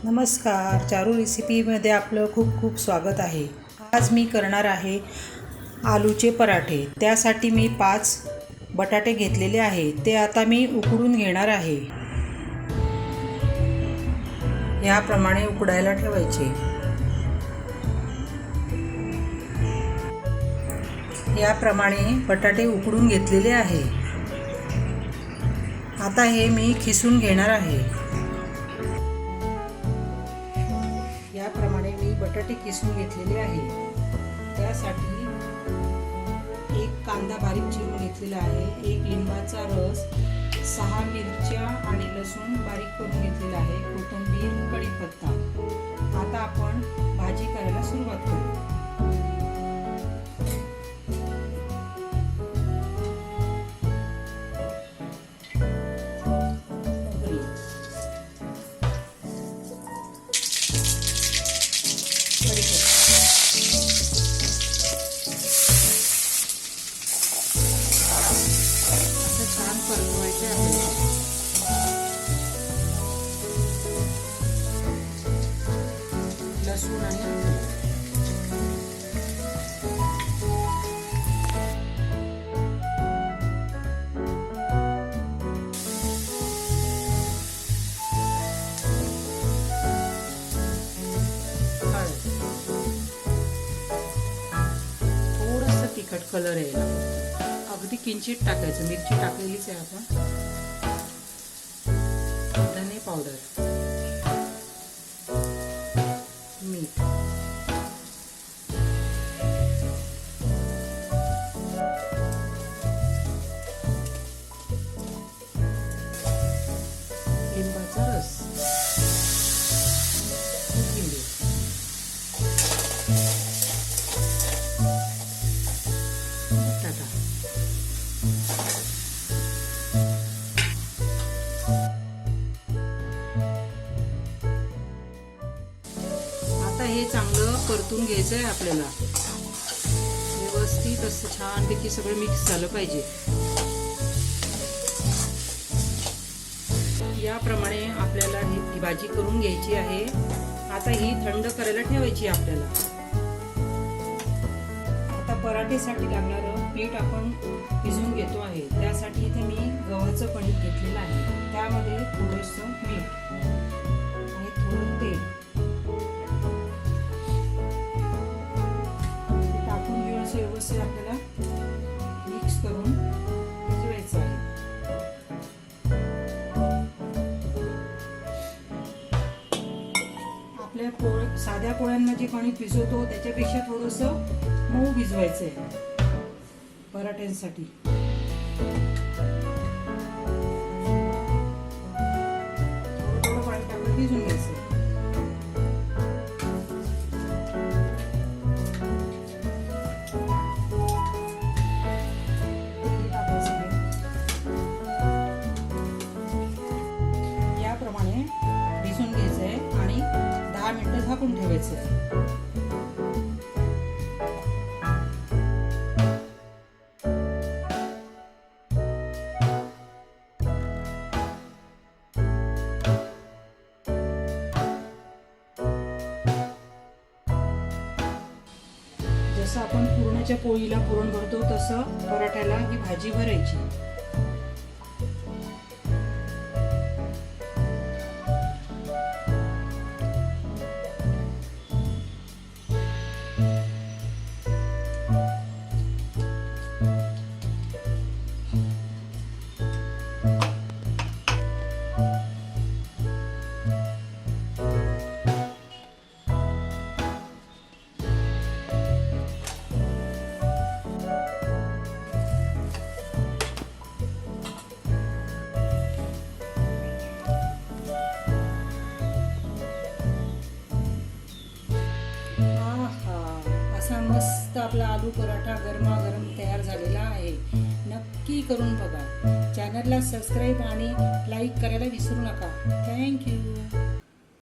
नमस्कार, चारू रेसिपीमध्ये आपलं खूप खूप स्वागत आहे। आज मी करणार आहे आलूचे पराठे। त्यासाठी मी 5 बटाटे घेतलेले आहे, ते आता मी उकडून घेणार आहे। याप्रमाणे उकडायला ठेवायचे। याप्रमाणे बटाटे उकडून घेतलेले आहे। आता हे मी खिसून घेणार आहे। याप्रमाणे मी बटाटे किसून घेतलेले आहे। त्यासाठी एक कांदा बारीक चिरून घेतलेला आहे, एक लिंबाचा रस, 6 मिरच्या आणि लसूण बारीक करून घेतलेला आहे, कोथिंबीर, कढीपत्ता। आता आपण भाजी करायला सुरुवात करू। छान परतवायचे आपल्याला। लसूण आणि थोडंसं तिखट कलर यायला, अगदी किंचित टाकायचं। मिरची टाकलेलीच आहे आपण। धने पावडर, मीठ, लिंबाचा रस, कोथिंबीर, बटाटा, हे चांगलं परतून घ्यायचं आहे आपल्याला। व्यवस्थित असं छानपैकी सगळं मिक्स झालं पाहिजे। याप्रमाणे आपल्याला ही भाजी करून घ्यायची आहे। आता ही थंड करायला ठेवायची आपल्याला। आता पराठेसाठी लागणारं पीठ आपण भिजवून घेतो आहे। त्यासाठी इथे मी गव्हाचं कणिक घेतलेलं आहे। त्यामध्ये थोडंसं मीठ आणि थोडं तेल व्यवस्थित आपल्याला मिक्स करून भिजवायचं आहे। आपल्या साध्या पोळ्यांना जे कणिक भिजवतो त्याच्यापेक्षा थोडंसं मऊ भिजवायचं आहे पराठ्यांसाठी। थोडं पाणी टाकून भिजून घ्यायचं। भिजून घ्यायचंय आणि 10 मिनिटं झाकून ठेवायचंय। जसं आपण पुरणाच्या पोळीला पुरण भरतो तसं पराठ्याला ही भाजी भरायची। मस्त आपला आलू पराठा गरमागरम तयार झालेला आहे। नक्की करून बघा। चॅनलला सबस्क्राईब आणि लाईक करायला विसरू नका। थँक्यू।